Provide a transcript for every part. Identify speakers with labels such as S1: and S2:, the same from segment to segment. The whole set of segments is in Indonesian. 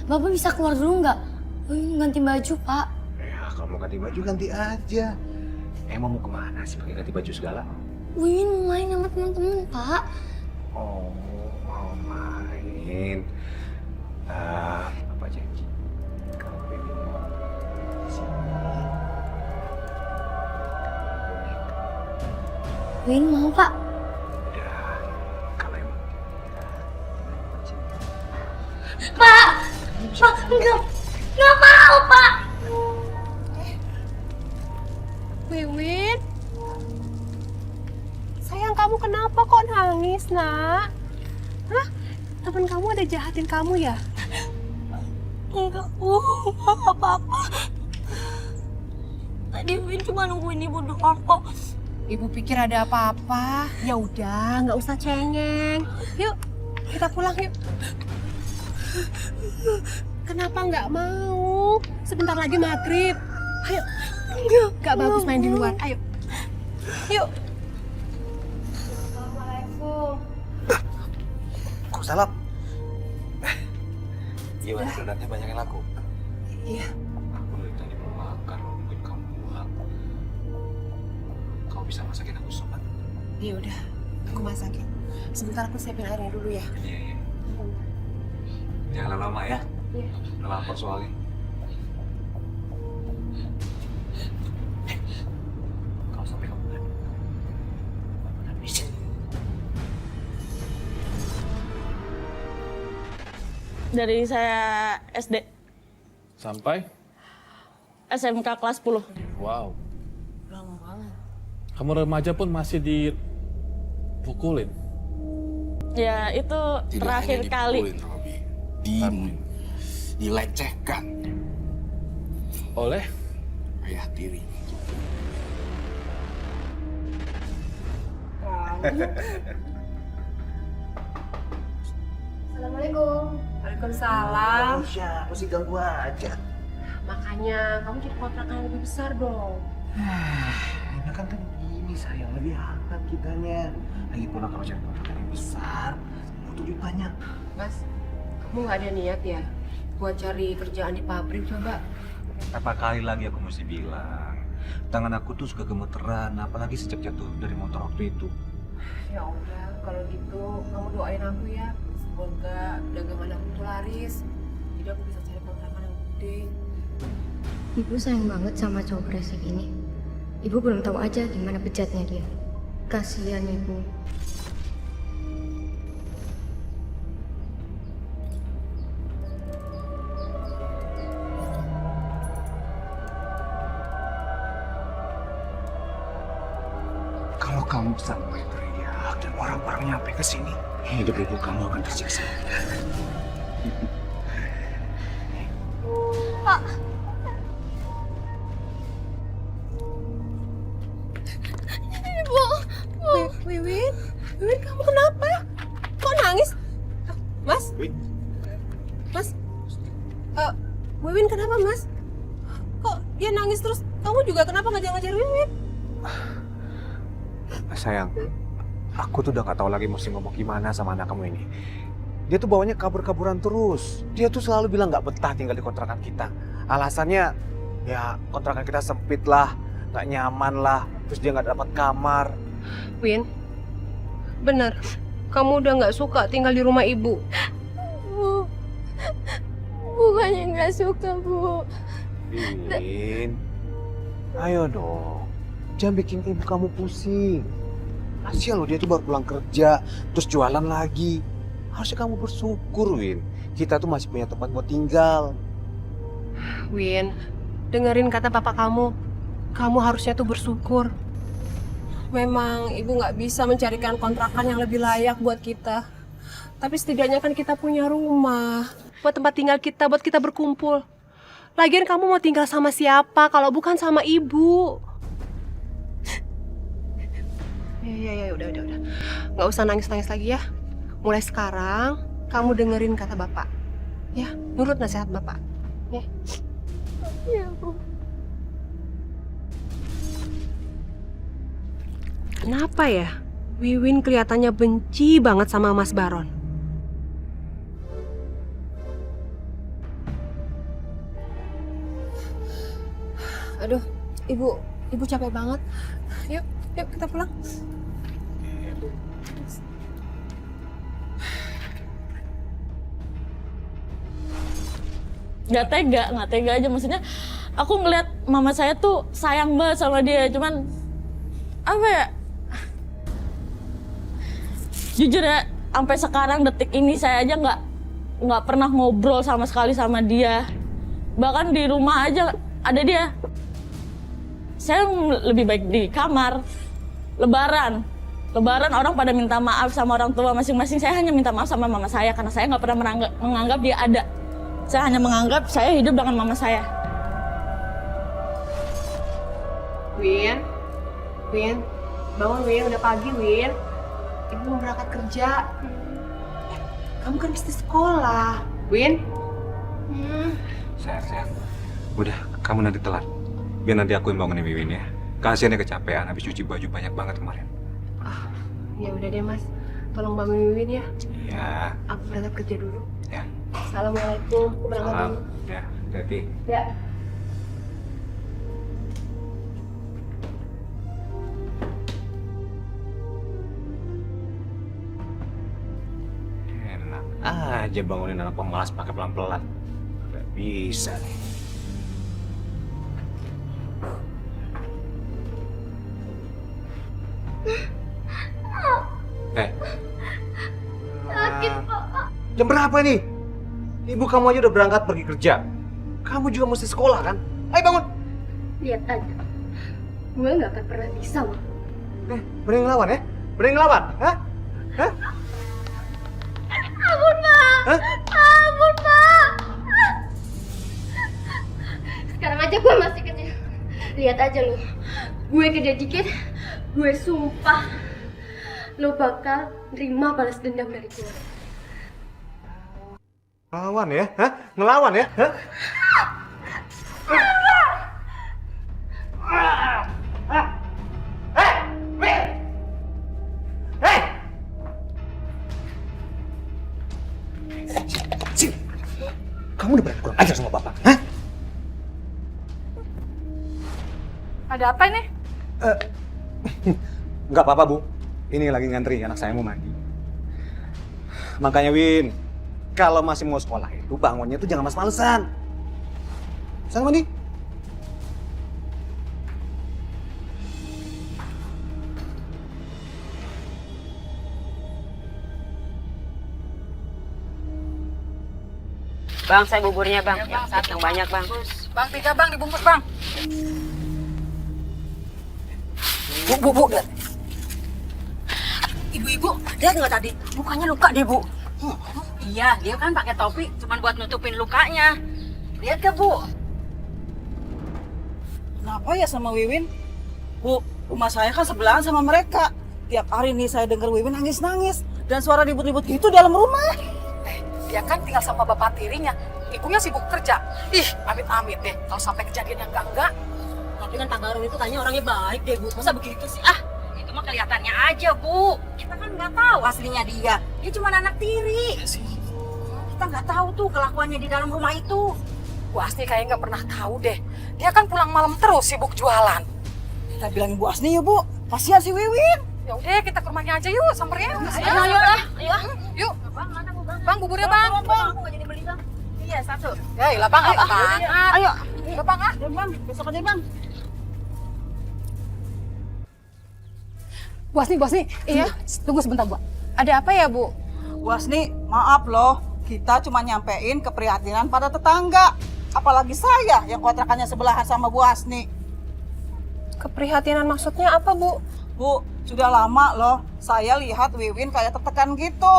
S1: Bapak bisa keluar dulu nggak? Wiwin ganti baju, Pak.
S2: Ya, kalau mau ganti baju ganti aja. Emang mau kemana sih pakai ganti baju segala?
S1: Wiwin mau main sama teman-teman, Pak.
S2: Oh, mau main. Apa janji? Kalau Baby mau di sini,
S1: Wiwin mau, Pak.
S2: udah. Kalau emang
S1: Pak! Pak, enggak mau, Pak!
S3: Wiwin, sayang kamu kenapa kok nangis, nak? Hah? Temen kamu ada jahatin kamu ya?
S1: Enggak, Bu. Enggak apa-apa. Tadi Wiwin cuma nungguin ibu doang kok.
S3: Ibu pikir ada apa-apa. Ya udah, nggak usah cengeng. Yuk, kita pulang yuk. Kenapa nggak mau? Sebentar lagi maghrib. Ayo. Nggak bagus main di luar. Ayo. Yuk. Assalamualaikum.
S2: kok salam? Gimana donatnya banyak yang laku?
S3: Iya.
S2: Aku dari tadi mau makan, nungguin kamu pulang. Kau bisa masakin aku sup?
S3: Ya udah, aku masakin. Sebentar aku siapin airnya dulu ya.
S2: Iya, iya. Jangan lama-lama ya.
S3: Iya.
S2: Udah lapar soalnya. Kalau sampai kamu habisin.
S4: Dari saya SD,
S5: Sampai?
S4: SMK kelas 10.
S5: Wow.
S4: Lama banget.
S5: Kamu remaja pun masih dipukulin.
S4: Ya itu
S6: Tidak
S4: terakhir
S6: hanya
S4: kali.
S6: dipukulin, Robi. Dilecehkan
S5: Oleh?
S6: ayah tiri.
S3: Assalamualaikum. Waalaikumsalam.
S2: Siapa sih ganggu aja?
S3: Makanya kamu jadi kontrakan yang lebih besar dong.
S2: Enak kan ini sayang, lebih hangat kitanya. Lagi pula kalau cari kontrakan yang besar, butuh duit banyak.
S3: Mas, kamu nggak ada niat ya buat cari kerjaan di pabrik coba?
S2: Berapa kali lagi aku mesti bilang, tangan aku tuh suka gemeteran, apalagi sejak jatuh dari motor waktu itu.
S3: Ya udah, kalau gitu kamu doain aku ya. Semoga dagangan aku tuh laris. Jadi aku bisa cari kontrakan yang gede.
S1: Ibu sayang banget sama cowok brengsek ini. Ibu belum tahu aja gimana bejatnya dia. Kasihan ibu.
S2: Kalau kamu sampai teriak dan orang-orang nyampe ke sini, hidup ibu kamu akan tersiksa.
S3: Wiwin, Wiwin kamu kenapa? Kok nangis? Mas?
S2: Win.
S3: Mas? Wiwin kenapa mas? Kok dia nangis terus? Kamu juga kenapa ngejar-ngejar Wiwin?
S2: Sayang, aku tuh udah gak tahu lagi mesti ngomong gimana sama anak kamu ini. Dia tuh bawanya kabur-kaburan terus. Dia tuh selalu bilang gak betah tinggal di kontrakan kita. Alasannya, ya kontrakan kita sempit lah, gak nyaman lah, terus dia gak dapat kamar.
S3: Win, bener. Kamu udah nggak suka tinggal di rumah ibu.
S1: Bu, bukannya nggak suka, Bu.
S2: Win, ayo dong, jangan bikin ibu kamu pusing. Kasihan loh, dia tuh baru pulang kerja, terus jualan lagi. Harusnya kamu bersyukur, Win. Kita tuh masih punya tempat buat tinggal.
S3: Win, dengerin kata papa kamu. Kamu harusnya tuh bersyukur. Memang ibu nggak bisa mencarikan kontrakan yang lebih layak buat kita. Tapi setidaknya kan kita punya rumah. Buat tempat tinggal kita, buat kita berkumpul. Lagian kamu mau tinggal sama siapa kalau bukan sama ibu? Ya, udah. Nggak usah nangis-nangis lagi ya. Mulai sekarang, kamu dengerin kata bapak. Ya, nurut nasihat bapak. Ya.
S1: Ya, Bu.
S3: Kenapa ya? Wiwin kelihatannya benci banget sama Mas Baron. Aduh, ibu capek banget. Yuk kita pulang.
S4: Nggak tega aja. Maksudnya aku ngeliat mama saya tuh sayang banget sama dia. Cuman apa ya? Jujur ya, sampai sekarang detik ini saya aja nggak pernah ngobrol sama sekali sama dia. Bahkan di rumah aja ada dia. Saya lebih baik di kamar. Lebaran orang pada minta maaf sama orang tua masing-masing. Saya hanya minta maaf sama mama saya karena saya nggak pernah menganggap dia ada. Saya hanya menganggap saya hidup dengan mama saya.
S3: Win, bangun Win, udah pagi Win. Ibu mau berangkat kerja. Kamu kan mesti sekolah, Win.
S2: Sayang. Udah, kamu nanti telat. Biar nanti aku yang bangunin Wiwin ya. Kasihan dia kecapean, habis cuci baju banyak banget kemarin.
S3: Ya udah deh Mas, tolong bangun Wiwin ya.
S2: Ya.
S3: Aku berangkat kerja dulu.
S2: Ya.
S3: Assalamualaikum. Aku berangkat
S2: Salam.
S3: dulu.
S2: Ya, hati-hati.
S3: Ya.
S2: Enak aja bangunin anak pemalas pakai pelan-pelan. Gak bisa nih.
S1: Sakit, Pak.
S2: Jam berapa nih? Ibu kamu aja udah berangkat pergi kerja. Kamu juga mesti sekolah kan? Ayo bangun.
S1: Lihat aja. Gue nggak akan pernah bisa, loh.
S2: Berani ngelawan ya? Berani ngelawan? Hah? Hah?
S1: Ampun, Pak.
S2: Hah?
S1: Ampun, Pak. Sekarang aja gue masih kecil. Lihat aja lu. Gue gede dikit, gue sumpah lo bakal terima balas dendam dari gue.
S2: Ngelawan ya? Hah? Ngelawan ya? Hah? Kamu udah berani kurang ajar sama Bapak? Hah?
S3: Ada apa ini?
S2: Nggak apa-apa, Bu. Ini lagi ngantri, anak saya mau mandi. Makanya, Win, kalau masih mau sekolah itu bangunnya tuh jangan males-malesan. Sana mandi.
S6: Bang, saya buburnya bang, yang banyak bang.
S7: Bang, 3 bang, dibungkus bang. Bu. Ibu-ibu, lihat nggak tadi? Mukanya luka deh, Bu. Iya, dia kan pakai topi cuma buat nutupin lukanya. Lihat gak, Bu?
S8: Kenapa ya sama Wiwin? Bu, rumah saya kan sebelahan sama mereka. Tiap hari nih saya dengar Wiwin nangis-nangis. Dan suara ribut-ribut gitu dalam rumah.
S7: Dia kan tinggal sama bapak tirinya. Ibunya sibuk kerja. Ih, amit-amit deh kalau sampai kejadian yang enggak.
S6: Tapi kan Tangga Rum itu kayaknya orangnya baik deh Bu. Masa begitu sih?
S7: Itu mah kelihatannya aja, Bu. Kita kan nggak tahu aslinya dia. Dia cuma anak tiri. Kita nggak tahu tuh kelakuannya di dalam rumah itu. Bu Asni kayak nggak pernah tahu deh. Dia kan pulang malam terus sibuk jualan.
S8: Kita bilangin Bu Asni yuk, Bu. Kasihan si Wiwin.
S7: Ya udah, kita ke rumahnya aja yuk, samperin.
S6: Ayo.
S7: Yuk.
S6: Bang, mana Bu Bang?
S7: Bang, buburnya Bang.
S6: Aku nggak jadi beli Bang.
S7: Iya, 1. Ya, ilah Bang, ayo Bang.
S8: Ayo.
S7: Ayo Bang, ah.
S8: Ya, Bang. Besok aja, Bang.
S7: Bu Asni. Iya. Tunggu sebentar, Bu. Ada apa ya, Bu?
S8: Bu Asni, maaf loh. Kita cuma nyampein keprihatinan pada tetangga. Apalagi saya yang kontrakannya sebelahan sama Bu Asni.
S3: Keprihatinan maksudnya apa, Bu?
S8: Bu, sudah lama loh saya lihat Wiwin kayak tertekan gitu.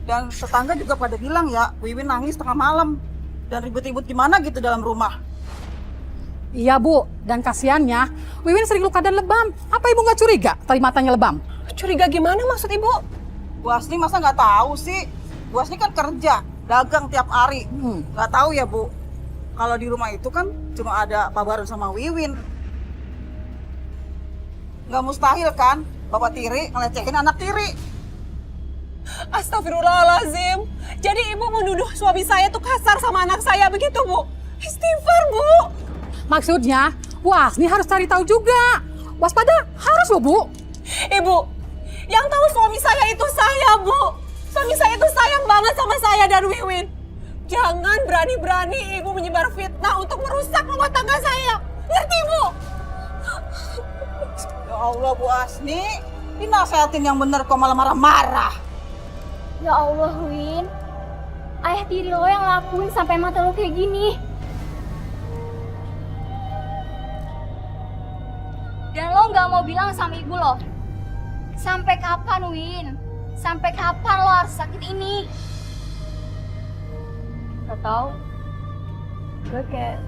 S8: Dan tetangga juga pada bilang ya, Wiwin nangis tengah malam. Dan ribut-ribut gimana gitu dalam rumah.
S7: Iya, Bu. Dan kasihannya, Wiwin sering luka dan lebam. Apa Ibu nggak curiga tadi matanya lebam?
S3: Curiga gimana maksud Ibu?
S8: Bu Asni masa nggak tahu sih? Bu Asni kan kerja, dagang tiap hari. Nggak tahu ya, Bu. Kalau di rumah itu kan cuma ada Pak Baru sama Wiwin. Nggak mustahil kan Bapak tiri ngelecehin anak tiri.
S3: Astagfirullahalazim. Jadi Ibu menuduh suami saya tuh kasar sama anak saya begitu, Bu? Istighfar, Bu.
S7: Maksudnya,
S6: Wah, ini harus cari tahu juga. Waspada harus loh, Bu.
S3: Ibu, yang tahu suami saya itu saya, Bu. Suami saya itu sayang banget sama saya dan Wiwin. Jangan berani-berani Ibu menyebar fitnah untuk merusak rumah tangga saya. Ngerti, Bu?
S8: Ya Allah, Bu Asni. Dinasehatin yang bener kok malah marah-marah.
S1: Ya Allah, Win. Ayah tiri lo yang lakuin sampai mata lo kayak gini. Dan lo nggak mau bilang sama ibu lo. Sampai kapan, Win? Sampai kapan lo harus sakit ini? Gak tau. Gue kayak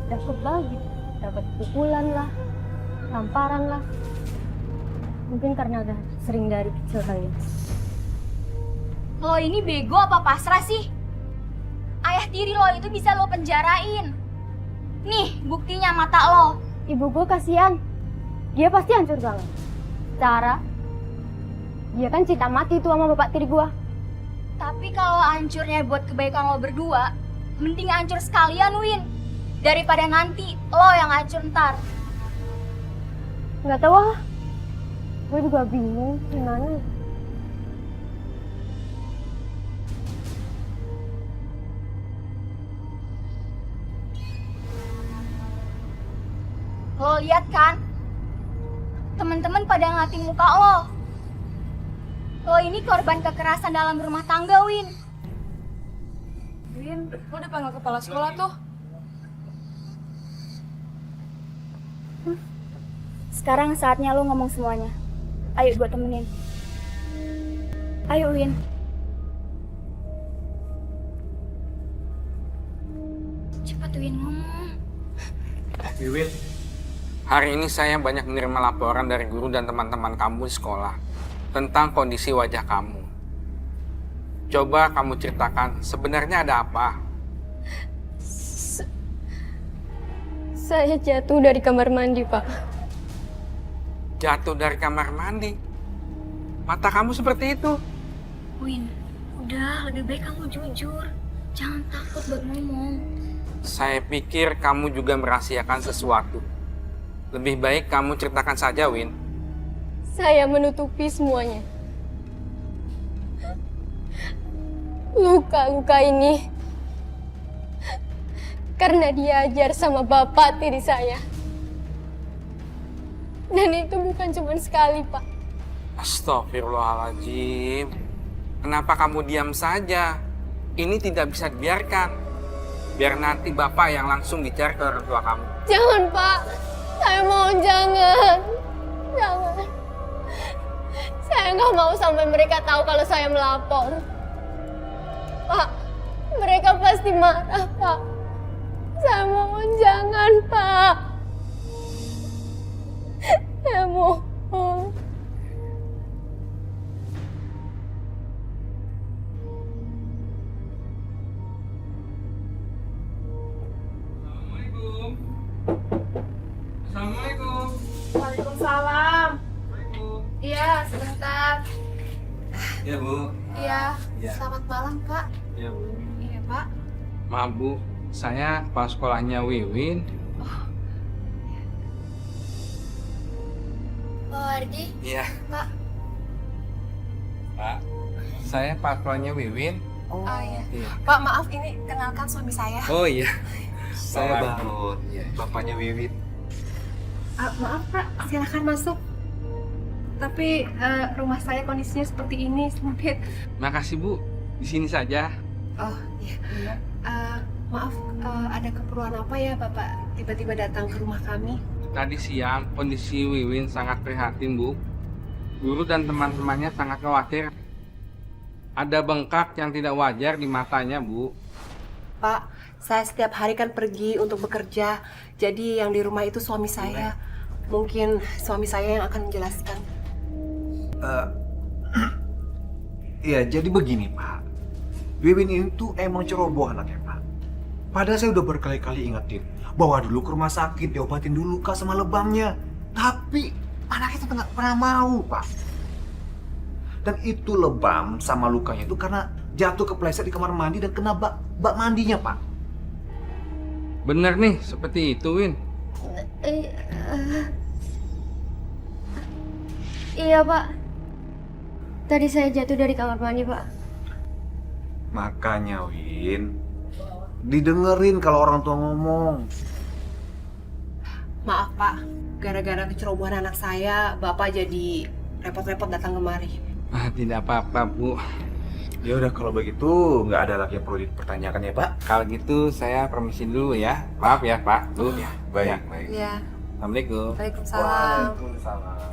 S1: dapet lagi. Dapat pukulan lah. Tamparan lah. Mungkin karena udah sering dari kecil kali ya. Lo ini bego apa pasrah sih? Ayah tiri lo itu bisa lo penjarain. Nih buktinya mata lo. Ibu gue kasihan. Dia pasti hancur banget. Cara, dia kan cinta mati tuh sama bapak tiri gue. Tapi kalau hancurnya buat kebaikan lo berdua, mending hancur sekalian, Win. Daripada nanti lo yang hancur ntar. Nggak tahu ah. Gue juga bingung gimana. Lo lihat kan? Temen-temen pada ngeliatin muka lo. Lo ini korban kekerasan dalam rumah tangga, Win.
S3: Win, lo udah panggil kepala sekolah tuh.
S1: Sekarang saatnya lo ngomong semuanya. Ayo gue temenin. Ayo, Win. Cepat, Win, ngomong.
S9: Wiwin, hari ini saya banyak menerima laporan dari guru dan teman-teman kamu di sekolah tentang kondisi wajah kamu. Coba kamu ceritakan, sebenarnya ada apa?
S1: Saya jatuh dari kamar mandi, Pak.
S9: Jatuh dari kamar mandi? Mata kamu seperti itu?
S1: Win, udah lebih baik kamu jujur. Jangan takut buat ngomong.
S9: Saya pikir kamu juga merahasiakan sesuatu. Lebih baik kamu ceritakan saja, Win.
S1: Saya menutupi semuanya. Luka-luka ini karena diajar sama bapak tiri saya. Dan itu bukan cuma sekali, Pak.
S9: Astagfirullahaladzim. Kenapa kamu diam saja? Ini tidak bisa dibiarkan. Biar nanti bapak yang langsung dicari ke orang tua kamu.
S1: Jangan, Pak. Saya mohon jangan. Jangan. Saya nggak mau sampai mereka tahu kalau saya melapor. Pak, mereka pasti marah, Pak. Saya mohon jangan, Pak. Saya mohon.
S9: Assalamualaikum.
S3: Waalaikumsalam. Iya, sebentar.
S9: Ya, Bu.
S3: Iya,
S9: Iya.
S3: selamat malam, Pak.
S9: Ya, Bu.
S3: Iya, Pak.
S9: Maaf, Bu. Saya kepala sekolahnya Wiwin.
S1: Oh, Ardi,
S9: Iya.
S1: Pak.
S9: Pak, saya kepala sekolahnya Wiwin.
S3: Oh iya.
S9: Iya.
S3: Pak, maaf ini kenalkan suami saya.
S9: Oh iya.
S2: Saya Barut, bapaknya Wiwin.
S3: Maaf, Pak, silakan masuk. Tapi rumah saya kondisinya seperti ini, sempit.
S9: Makasih, Bu. Di sini saja.
S3: Oh, iya. Maaf, ada keperluan apa ya Bapak tiba-tiba datang ke rumah kami?
S9: Tadi siang kondisi Wiwin sangat prihatin, Bu. Guru dan teman-temannya sangat khawatir. Ada bengkak yang tidak wajar di matanya, Bu.
S3: Pak, saya setiap hari kan pergi untuk bekerja. Jadi yang di rumah itu suami saya. Mungkin suami saya yang akan menjelaskan.
S2: Iya, jadi begini, Pak. Wiwin ini tuh emang ceroboh anaknya, Pak. Padahal saya udah berkali-kali ingetin, bawa dulu ke rumah sakit, diobatin dulu luka sama lebamnya. Tapi anaknya tuh nggak pernah mau, Pak. Dan itu lebam sama lukanya itu karena jatuh kepleset di kamar mandi dan kena bak mandinya, Pak.
S9: Bener nih, seperti itu, Win.
S1: Iya, Pak. Tadi saya jatuh dari kamar mandi, Pak.
S2: Makanya, Win, didengerin kalau orang tua ngomong.
S3: Maaf Pak, gara-gara kecerobohan anak saya, Bapak jadi repot-repot datang kemari.
S9: Tidak apa-apa, Bu.
S2: Ya udah kalau begitu nggak ada lagi yang perlu dipertanyakan ya, Pak.
S9: Kalau gitu saya permisi dulu ya. Maaf ya, Pak. Bu.
S2: Ya, baik,
S9: Ya.
S2: baik.
S3: Iya,
S9: Assalamualaikum.
S3: Waalaikumsalam.
S2: Waalaikumsalam.